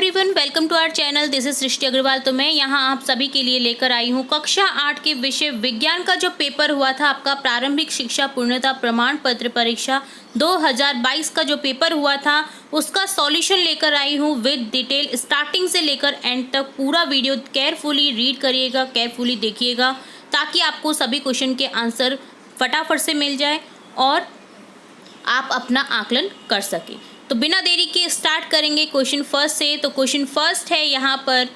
Everyone, welcome to our channel. This is Srishti Agarwal. तो मैं यहाँ आप सभी के लिए लेकर आई हूँ कक्षा 8 के विषय विज्ञान का जो पेपर हुआ था आपका प्रारंभिक शिक्षा पूर्णता प्रमाण पत्र परीक्षा 2022 का जो पेपर हुआ था उसका सॉल्यूशन लेकर आई हूँ विद डिटेल। स्टार्टिंग से लेकर एंड तक पूरा वीडियो केयरफुली रीड करिएगा, केयरफुली देखिएगा ताकि आपको सभी क्वेश्चन के आंसर फटाफट से मिल जाए और आप अपना आकलन कर सकें। तो बिना देरी के स्टार्ट करेंगे क्वेश्चन फर्स्ट से। तो क्वेश्चन फर्स्ट है, यहाँ पर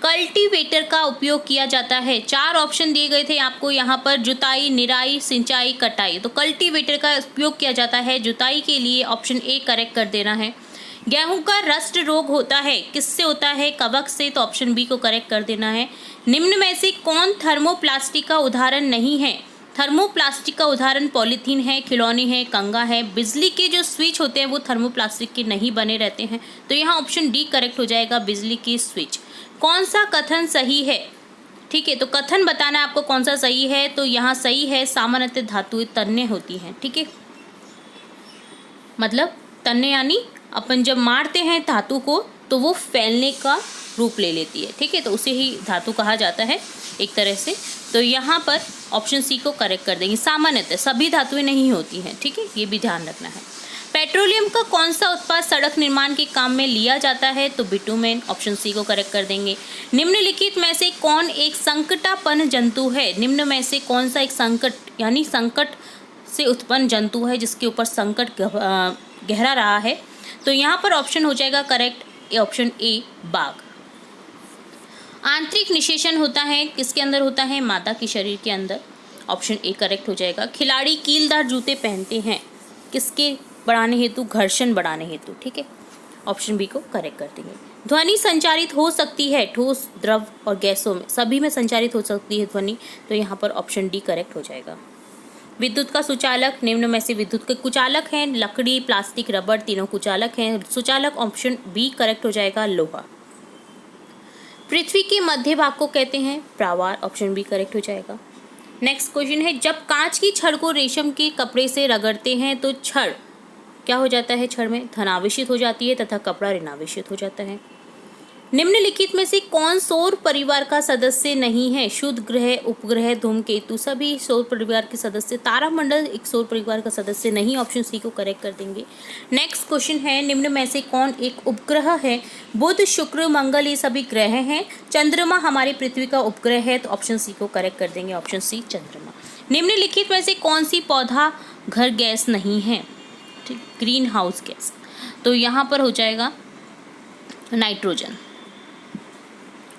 कल्टीवेटर का उपयोग किया जाता है। 4 ऑप्शन दिए गए थे आपको यहाँ पर, जुताई, निराई, सिंचाई, कटाई। तो कल्टीवेटर का उपयोग किया जाता है जुताई के लिए, ऑप्शन ए करेक्ट कर देना है। गेहूं का रस्ट रोग होता है, किससे होता है? कवक से, तो ऑप्शन बी को करेक्ट कर देना है। निम्न में से कौन थर्मोप्लास्टिक का उदाहरण नहीं है? थर्मोप्लास्टिक का उदाहरण पॉलीथीन है, खिलौने है, कंगा है। बिजली के जो स्विच होते हैं वो थर्मोप्लास्टिक के नहीं बने रहते हैं, तो यहाँ ऑप्शन डी करेक्ट हो जाएगा, बिजली की स्विच। कौन सा कथन सही है? ठीक है, तो कथन बताना है आपको कौन सा सही है। तो यहाँ सही है, सामान्यतः धातुएं तन्य होती हैं। ठीक है, मतलब तन्य यानी अपन जब मारते हैं धातु को तो वो फैलने का रूप ले लेती है। ठीक है, तो उसे ही धातु कहा जाता है एक तरह से। तो यहाँ पर ऑप्शन सी को करेक्ट कर देंगे। सामान्यतः सभी धातुएं नहीं होती हैं, ठीक है, ये भी ध्यान रखना है। पेट्रोलियम का कौन सा उत्पाद सड़क निर्माण के काम में लिया जाता है? तो बिटुमेन, ऑप्शन सी को करेक्ट कर देंगे। निम्नलिखित में से कौन एक संकटापन्न जंतु है? निम्न में से कौन सा एक संकट यानी संकट से उत्पन्न जंतु है जिसके ऊपर संकट गहरा रहा है? तो यहाँ पर ऑप्शन हो जाएगा करेक्ट, ऑप्शन ए बाघ। आंतरिक निषेचन होता है, किसके अंदर होता है? मादा के शरीर के अंदर, ऑप्शन ए करेक्ट हो जाएगा। खिलाड़ी कीलदार जूते पहनते हैं, किसके बढ़ाने हेतु? घर्षण बढ़ाने हेतु। ठीक है, ऑप्शन बी को करेक्ट कर देंगे। ध्वनि संचारित हो सकती है ठोस, द्रव और गैसों में, सभी में संचारित हो सकती है ध्वनि, तो यहाँ पर ऑप्शन डी करेक्ट हो जाएगा। विद्युत का सुचालक, निम्न में से विद्युत के कुचालक हैं? लकड़ी, प्लास्टिक, रबड़, तीनों कुचालक हैं। सुचालक ऑप्शन बी करेक्ट हो जाएगा, लोहा। पृथ्वी के मध्य भाग को कहते हैं प्रावार, ऑप्शन बी करेक्ट हो जाएगा। नेक्स्ट क्वेश्चन है, जब कांच की छड़ को रेशम के कपड़े से रगड़ते हैं तो छड़ क्या हो जाता है? छड़ में धनावेशित हो जाती है तथा कपड़ा ऋणावेशित हो जाता है। निम्नलिखित में से कौन सौर परिवार का सदस्य नहीं है? शुद्ध ग्रह, उपग्रह, धूमकेतु, सभी सौर परिवार के सदस्य। तारामंडल एक सौर परिवार का सदस्य नहीं, ऑप्शन सी को करेक्ट कर देंगे। नेक्स्ट क्वेश्चन है, निम्न में से कौन एक उपग्रह है? बुध, शुक्र, मंगल ये सभी ग्रह हैं। चंद्रमा हमारी पृथ्वी का उपग्रह है, तो ऑप्शन सी को करेक्ट कर देंगे, ऑप्शन सी चंद्रमा। निम्नलिखित में से कौन सी पौधा घर गैस नहीं है? ठीक, ग्रीन हाउस गैस, तो यहाँ पर हो जाएगा नाइट्रोजन,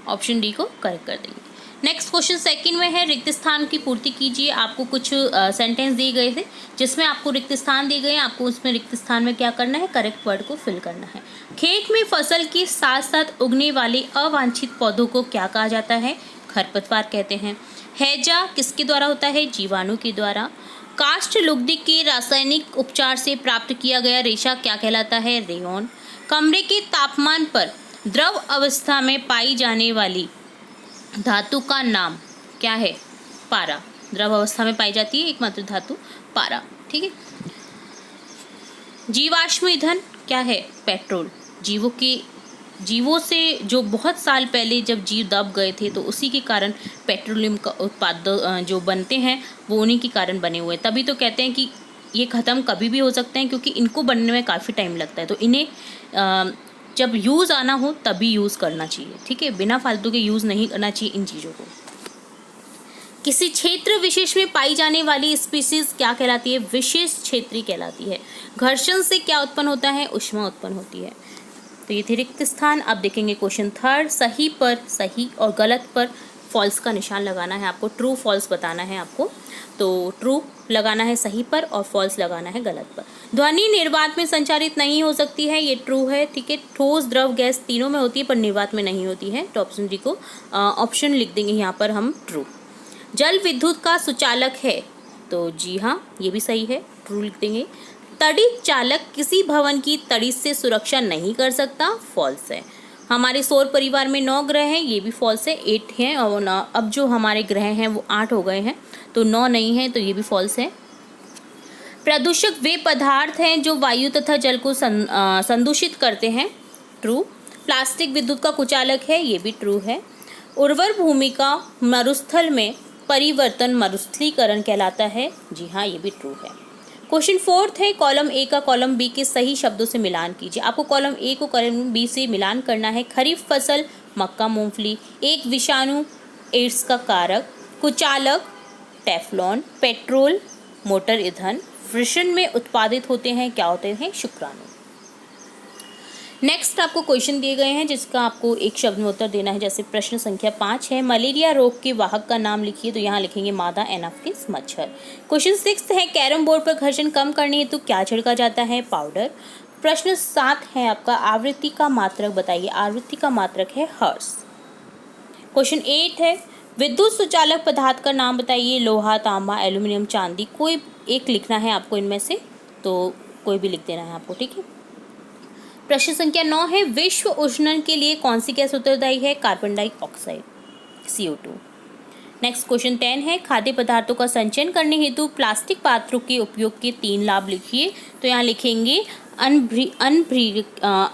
ऑप्शन डी को करेक्ट कर देंगे। नेक्स्ट क्वेश्चन सेकंड में है, रिक्त स्थान की पूर्ति कीजिए। आपको कुछ सेंटेंस दिए गए थे जिसमें आपको रिक्त स्थान दिए गए हैं, आपको उसमें रिक्त स्थान में क्या करना है? करेक्ट वर्ड को फिल करना है। खेत में फसल के साथ साथ उगने वाले अवांछित पौधों को क्या कहा जाता है? खरपतवार कहते हैं। हैजा किसके द्वारा होता है? जीवाणु के द्वारा। काष्ठ लुगदी के रासायनिक उपचार से प्राप्त किया गया रेशा क्या कहलाता है? रेयॉन। कमरे के तापमान पर द्रव अवस्था में पाई जाने वाली धातु का नाम क्या है? पारा। द्रव अवस्था में पाई जाती है एकमात्र धातु पारा। ठीक है, जीवाश्म ईंधन क्या है? पेट्रोल। जीवों से जो बहुत साल पहले जब जीव दब गए थे तो उसी के कारण पेट्रोलियम का उत्पाद जो बनते हैं वो उन्हीं के कारण बने हुए हैं। तभी तो कहते हैं कि ये ख़त्म कभी भी हो सकते हैं क्योंकि इनको बनने में काफ़ी टाइम लगता है, तो इन्हें जब यूज़ आना हो तभी यूज़ करना चाहिए। ठीक है, बिना फालतू के यूज़ नहीं करना चाहिए इन चीज़ों को। किसी क्षेत्र विशेष में पाई जाने वाली स्पीसीज क्या कहलाती है? विशेष क्षेत्रीय कहलाती है। घर्षण से क्या उत्पन्न होता है? ऊष्मा उत्पन्न होती है। तो ये थे रिक्त स्थान। अब देखेंगे क्वेश्चन थर्ड, सही पर सही और गलत पर फॉल्स का निशान लगाना है आपको, ट्रू फॉल्स बताना है आपको। तो ट्रू लगाना है सही पर और फॉल्स लगाना है गलत पर। ध्वनि निर्वात में संचारित नहीं हो सकती है, ये ट्रू है। ठीक है, ठोस, द्रव, गैस तीनों में होती है पर निर्वात में नहीं होती है, तो ऑप्शन डी को ऑप्शन लिख देंगे यहाँ पर हम ट्रू। जल विद्युत का सुचालक है, तो जी हाँ ये भी सही है, ट्रू लिख देंगे। तड़ी चालक किसी भवन की तड़ी से सुरक्षा नहीं कर सकता, फॉल्स है। हमारे सौर परिवार में 9 ग्रह हैं, ये भी फॉल्स है। 8 हैं और अब जो हमारे ग्रह हैं वो 8 हो गए हैं, तो 9 नहीं है, तो ये भी फॉल्स है। प्रदूषक वे पदार्थ हैं जो वायु तथा जल को संदूषित करते हैं, ट्रू। प्लास्टिक विद्युत का कुचालक है, ये भी ट्रू है। उर्वर भूमि का मरुस्थल में परिवर्तन मरुस्थलीकरण कहलाता है, जी हाँ ये भी ट्रू है। क्वेश्चन 4 है, कॉलम ए का कॉलम बी के सही शब्दों से मिलान कीजिए। आपको कॉलम ए को कॉलम बी से मिलान करना है। खरीफ फसल मक्का मूंगफली, एक विषाणु एड्स का कारक, कुचालक टेफ्लॉन, पेट्रोल मोटर ईंधन, फ्रिशन में उत्पादित होते हैं, क्या होते हैं? शुक्राणु। नेक्स्ट आपको क्वेश्चन दिए गए हैं जिसका आपको एक शब्द में उत्तर देना है। जैसे प्रश्न संख्या 5 है, मलेरिया रोग के वाहक का नाम लिखिए। तो यहाँ लिखेंगे मादा एनाफिस मच्छर। क्वेश्चन 6 है, कैरम बोर्ड पर घर्षण कम करने हेतु क्या छिड़का जाता है? पाउडर। प्रश्न 7 है आपका, आवृत्ति का मात्रक बताइए। आवृत्ति का मात्रक है हर्ट्ज। क्वेश्चन 8 है, विद्युत सुचालक पदार्थ का नाम बताइए। लोहा, तांबा, एल्यूमिनियम, चांदी। कोई एक लिखना है आपको इनमें से, तो कोई भी लिख देना है आपको, ठीक है। प्रश्न संख्या 9 है, विश्व उष्णन के लिए कौन सी गैस उत्तरदायी है? Carbon dioxide, CO2। Next question 10 है, खाद्य पदार्थों का संचयन करने हेतु प्लास्टिक पात्रों के उपयोग के 3 लाभ लिखिए। तो यहाँ लिखेंगे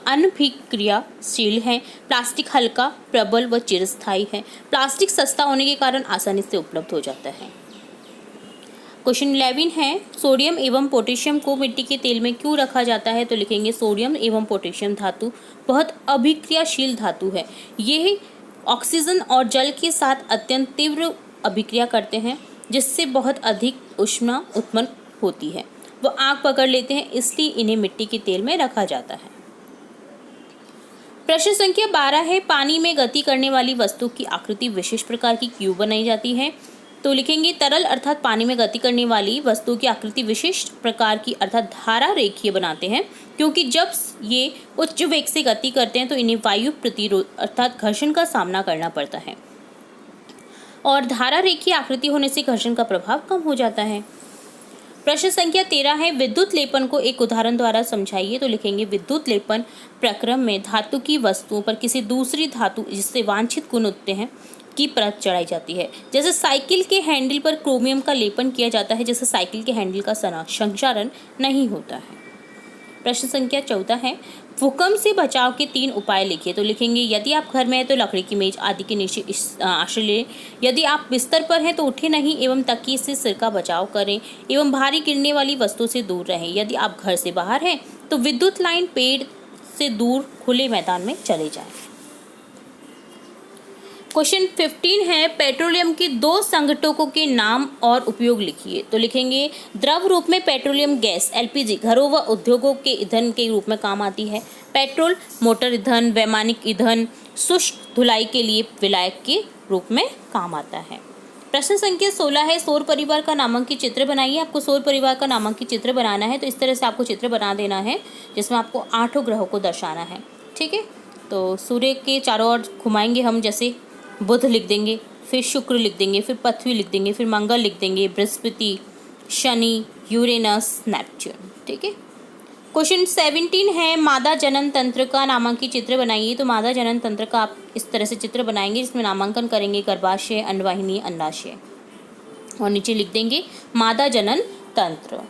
अनभिक्रियाशील है, प्लास्टिक हल्का, प्रबल व चिरस्थायी है, प्लास्टिक सस्ता होने के कारण आसानी से उपलब्ध हो जाता है। क्वेश्चन 11 है, सोडियम एवं पोटेशियम को मिट्टी के तेल में क्यों रखा जाता है? तो लिखेंगे सोडियम एवं पोटेशियम धातु बहुत अभिक्रियाशील धातु है। ये ऑक्सीजन और जल के साथ अत्यंत तीव्र अभिक्रिया करते हैं, जिससे बहुत अधिक ऊष्मा उत्पन्न होती है। वो आग पकड़ लेते हैं, इसलिए इन्हें मिट्टी के तेल में रखा जाता है। प्रश्न संख्या 12 है, पानी में गति करने वाली वस्तु की आकृति विशेष प्रकार की क्यों बनाई जाती है? तो लिखेंगे तरल अर्थात पानी में गति करने वाली वस्तु की आकृति विशेष प्रकार की अर्थात धारा रेखीय बनाते हैं, क्योंकि जब ये उच्च वेग से गति करते हैं तो इन्हें वायु प्रतिरोध अर्थात घर्षण का सामना करना पड़ता है, और धारा रेखीय आकृति होने से घर्षण का प्रभाव कम हो जाता है। प्रश्न संख्या 13 है, विद्युत लेपन को एक उदाहरण द्वारा समझाइए। तो लिखेंगे विद्युत लेपन प्रक्रम में धातु की वस्तुओं पर किसी दूसरी धातु जिससे वांछित गुण होते हैं की परत चढ़ाई जाती है। जैसे साइकिल के हैंडल पर क्रोमियम का लेपन किया जाता है, जैसे साइकिल के हैंडल का संचालन नहीं होता है। प्रश्न संख्या 14 है, भूकंप से बचाव के 3 उपाय लिखिए। तो लिखेंगे यदि आप घर में हैं तो लकड़ी की मेज आदि के नीचे आश्रय लें, यदि आप बिस्तर पर हैं तो उठे नहीं एवं तकिए से सिर का बचाव करें एवं भारी गिरने वाली वस्तु से दूर रहें। यदि आप घर से बाहर हैं तो विद्युत लाइन पेड़ से दूर खुले मैदान में चले जाएं। क्वेश्चन 15 है, पेट्रोलियम के 2 संघटकों के नाम और उपयोग लिखिए। तो लिखेंगे द्रव रूप में पेट्रोलियम गैस LPG घरों व उद्योगों के ईंधन के रूप में काम आती है। पेट्रोल मोटर ईंधन, वैमानिक ईंधन, शुष्क धुलाई के लिए विलायक के रूप में काम आता है। प्रश्न संख्या 16 है, सौर परिवार का नामांकित चित्र बनाइए। आपको सौर परिवार का नामांकित चित्र बनाना है, तो इस तरह से आपको चित्र बना देना है जिसमें आपको 8 ग्रहों को दर्शाना है, ठीक है। तो सूर्य के चारों ओर घुमाएंगे हम, जैसे बुध लिख देंगे, फिर शुक्र लिख देंगे, फिर पृथ्वी लिख देंगे, फिर मंगल लिख देंगे, बृहस्पति, शनि, यूरेनस, नेपच्यून, ठीक है। क्वेश्चन 17 है, मादा जनन तंत्र का नामांकित चित्र बनाइए। तो मादा जनन तंत्र का आप इस तरह से चित्र बनाएंगे जिसमें नामांकन करेंगे गर्भाशय, अंडवाहिनी, अंडाशय, और नीचे लिख देंगे मादा जनन तंत्र।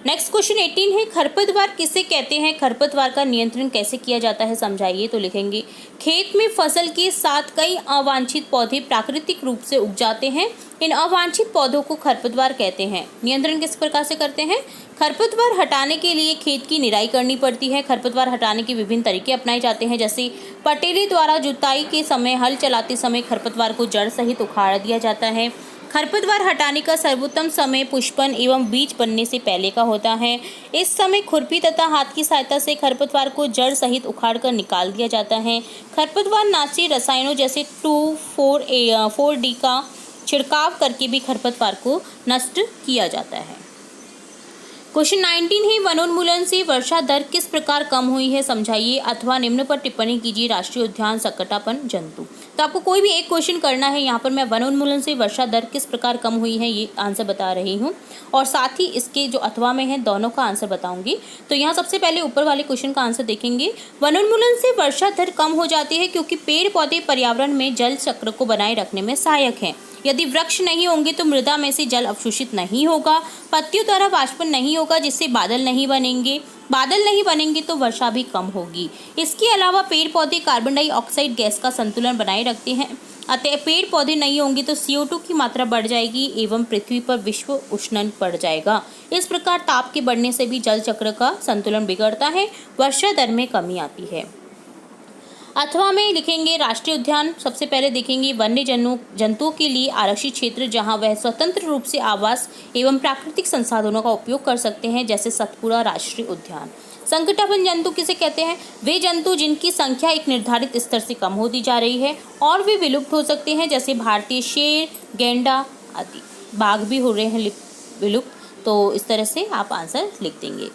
नेक्स्ट क्वेश्चन 18 है, खरपतवार किसे कहते हैं? खरपतवार का नियंत्रण कैसे किया जाता है, समझाइए। तो लिखेंगे खेत में फसल के साथ कई अवांछित पौधे प्राकृतिक रूप से उग जाते हैं, इन अवांछित पौधों को खरपतवार कहते हैं। नियंत्रण किस प्रकार से करते हैं? खरपतवार हटाने के लिए खेत की निराई करनी पड़ती है। खरपतवार हटाने के विभिन्न तरीके अपनाए जाते हैं, जैसे पटेली द्वारा जुताई के समय, हल चलाते समय खरपतवार को जड़ सहित उखाड़ दिया जाता है। खरपतवार हटाने का सर्वोत्तम समय पुष्पन एवं बीज बनने से पहले का होता है। इस समय खुरपी तथा हाथ की सहायता से खरपतवार को जड़ सहित उखाड़कर निकाल दिया जाता है। खरपतवार नाशी रसायनों जैसे 2,4-D का छिड़काव करके भी खरपतवार को नष्ट किया जाता है। क्वेश्चन 19 है, वनोन्मूलन से वर्षा दर किस प्रकार कम हुई है, समझाइए अथवा निम्न पर टिप्पणी कीजिए। राष्ट्रीय उद्यान सक्कटापन जंतु। तो आपको कोई भी एक क्वेश्चन करना है। यहाँ पर मैं वनोन्मूलन से वर्षा दर किस प्रकार कम हुई है ये आंसर बता रही हूँ, और साथ ही इसके जो अथवा में है दोनों का आंसर बताऊंगी। तो यहाँ सबसे पहले ऊपर वाले क्वेश्चन का आंसर देखेंगे। वनोन्मूलन से वर्षा दर कम हो जाती है क्योंकि पेड़ पौधे पर्यावरण में जल चक्र को बनाए रखने में सहायक हैं। यदि वृक्ष नहीं होंगे तो मृदा में से जल अवशोषित नहीं होगा। पत्तियों द्वारा वाष्पन नहीं होगा, जिससे बादल नहीं बनेंगे। बादल नहीं बनेंगे तो वर्षा भी कम होगी। इसके अलावा पेड़ पौधे कार्बन डाइऑक्साइड गैस का संतुलन बनाए रखते हैं। अतः पेड़ पौधे नहीं होंगे तो CO2 की मात्रा बढ़ जाएगी एवं पृथ्वी पर विश्व उष्णन बढ़ जाएगा। इस प्रकार ताप के बढ़ने से भी जल चक्र का संतुलन बिगड़ता है, वर्षा दर में कमी आती है। अथवा में लिखेंगे राष्ट्रीय उद्यान। सबसे पहले देखेंगे वन्य जंतुओं के लिए आरक्षित क्षेत्र, जहां वह स्वतंत्र रूप से आवास एवं प्राकृतिक संसाधनों का उपयोग कर सकते हैं, जैसे सतपुड़ा राष्ट्रीय उद्यान। संकटापन्न जंतु किसे कहते हैं? वे जंतु जिनकी संख्या एक निर्धारित स्तर से कम होती जा रही है और वे विलुप्त हो सकते हैं, जैसे भारतीय शेर, गैंडा आदि। बाघ भी हो रहे हैं विलुप्त। तो इस तरह से आप आंसर लिख देंगे।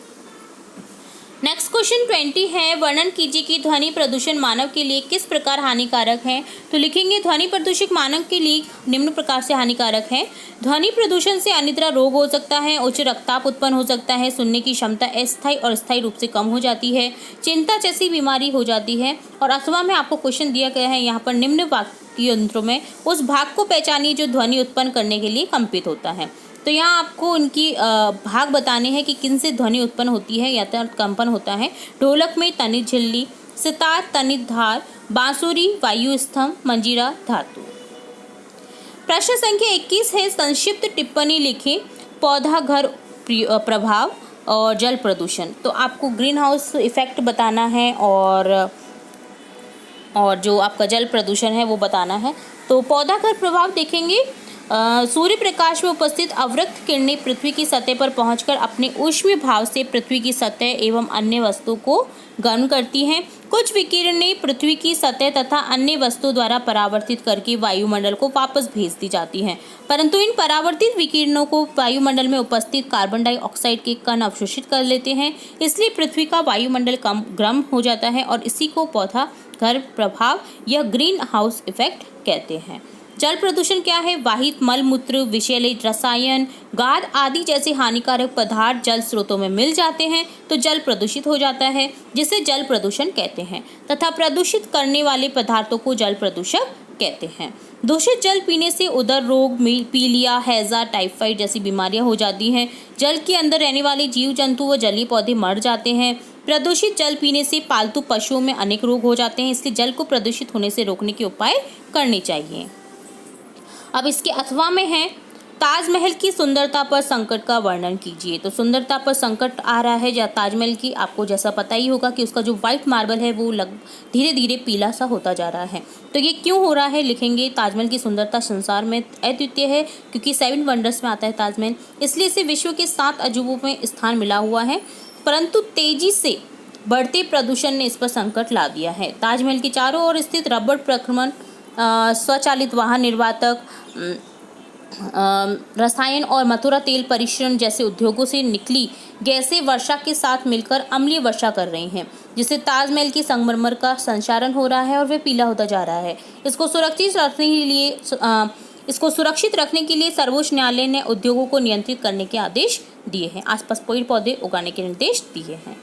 नेक्स्ट क्वेश्चन 20 है, वर्णन कीजिए कि ध्वनि प्रदूषण मानव के लिए किस प्रकार हानिकारक है। तो लिखेंगे ध्वनि प्रदूषण मानव के लिए निम्न प्रकार से हानिकारक है। ध्वनि प्रदूषण से अनिद्रा रोग हो सकता है, उच्च रक्तचाप उत्पन्न हो सकता है, सुनने की क्षमता अस्थायी और स्थायी रूप से कम हो जाती है, चिंता जैसी बीमारी हो जाती है। और अथवा में आपको क्वेश्चन दिया गया है यहाँ पर निम्न वाक्य यंत्रों में उस भाग को पहचानिए जो ध्वनि उत्पन्न करने के लिए कंपित होता है। तो यहाँ आपको उनकी भाग बताने हैं कि किन से ध्वनि उत्पन्न होती है या तो कंपन होता है। ढोलक में तनित झिल्ली, सितार तनित धार, बांसुरी वायु स्तंभ, मंजीरा धातु। प्रश्न संख्या 21 है, संक्षिप्त टिप्पणी लिखें। पौधा घर प्रभाव और जल प्रदूषण। तो आपको ग्रीन हाउस इफेक्ट बताना है और जो आपका जल प्रदूषण है वो बताना है। तो पौधा घर प्रभाव देखेंगे। सूर्य प्रकाश में उपस्थित अवरक्त किरणें पृथ्वी की सतह पर पहुंचकर अपने ऊष्मीय भाव से पृथ्वी की सतह एवं अन्य वस्तु को गर्म करती हैं। कुछ विकिरणें पृथ्वी की सतह तथा अन्य वस्तुओं द्वारा परावर्तित करके वायुमंडल को वापस भेज दी जाती हैं, परंतु इन परावर्तित विकिरणों को वायुमंडल में उपस्थित कार्बन डाइऑक्साइड के कण अवशोषित कर लेते हैं। इसलिए पृथ्वी का वायुमंडल कम गर्म हो जाता है और इसी को पौधा घर प्रभाव या ग्रीन हाउस इफेक्ट कहते हैं। जल प्रदूषण क्या है? वाहित मल मूत्र, विषैले रसायन, गाद आदि जैसे हानिकारक पदार्थ जल स्रोतों में मिल जाते हैं तो जल प्रदूषित हो जाता है, जिसे जल प्रदूषण कहते हैं, तथा प्रदूषित करने वाले पदार्थों को जल प्रदूषक कहते हैं। दूषित जल पीने से उदर रोग, पीलिया, हैजा, टाइफाइड जैसी बीमारियां हो जाती हैं। जल के अंदर रहने वाले जीव जंतु व जलीय पौधे मर जाते हैं। प्रदूषित जल पीने से पालतू पशुओं में अनेक रोग हो जाते हैं, इसलिए जल को प्रदूषित होने से रोकने के उपाय करने चाहिए। अब इसके अथवा में है, ताजमहल की सुंदरता पर संकट का वर्णन कीजिए। तो सुंदरता पर संकट आ रहा है ताजमहल की, आपको जैसा पता ही होगा कि उसका जो व्हाइट मार्बल है वो धीरे धीरे पीला सा होता जा रहा है। तो ये क्यों हो रहा है? लिखेंगे ताजमहल की सुंदरता संसार में अद्वितीय है, क्योंकि 7 वंडर्स में आता है ताजमहल, इसलिए इसे विश्व के 7 अजूबों में स्थान मिला हुआ है। परंतु तेजी से बढ़ते प्रदूषण ने इस पर संकट ला दिया है। ताजमहल के चारों ओर स्थित रबड़ प्रक्रमण, स्वचालित वाहन निर्वातक, रसायन और मथुरा तेल परिश्रम जैसे उद्योगों से निकली गैसें वर्षा के साथ मिलकर अम्लीय वर्षा कर रही हैं, जिससे ताजमहल की संगमरमर का संक्षारण हो रहा है और वह पीला होता जा रहा है। इसको सुरक्षित रखने के लिए सर्वोच्च न्यायालय ने उद्योगों को नियंत्रित करने के आदेश दिए हैं, आसपास पेड़ पौधे उगाने के निर्देश दिए हैं।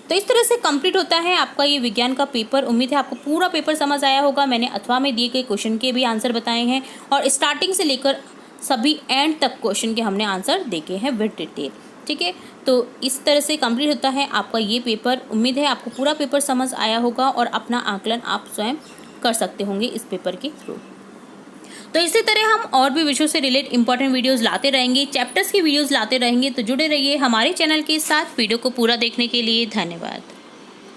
तो इस तरह से कंप्लीट होता है आपका ये विज्ञान का पेपर। उम्मीद है आपको पूरा पेपर समझ आया होगा। मैंने अथवा में दिए गए क्वेश्चन के भी आंसर बताए हैं और स्टार्टिंग से लेकर सभी एंड तक क्वेश्चन के हमने आंसर देखे हैं विद डिटेल। ठीक है, तो इस तरह से कंप्लीट होता है आपका ये पेपर। उम्मीद है आपको पूरा पेपर समझ आया होगा और अपना आकलन आप स्वयं कर सकते होंगे इस पेपर के थ्रू। तो इसी तरह हम और भी विषयों से रिलेट इंपॉर्टेंट वीडियोस लाते रहेंगे, चैप्टर्स की वीडियोस लाते रहेंगे। तो जुड़े रहिए हमारे चैनल के साथ। वीडियो को पूरा देखने के लिए धन्यवाद।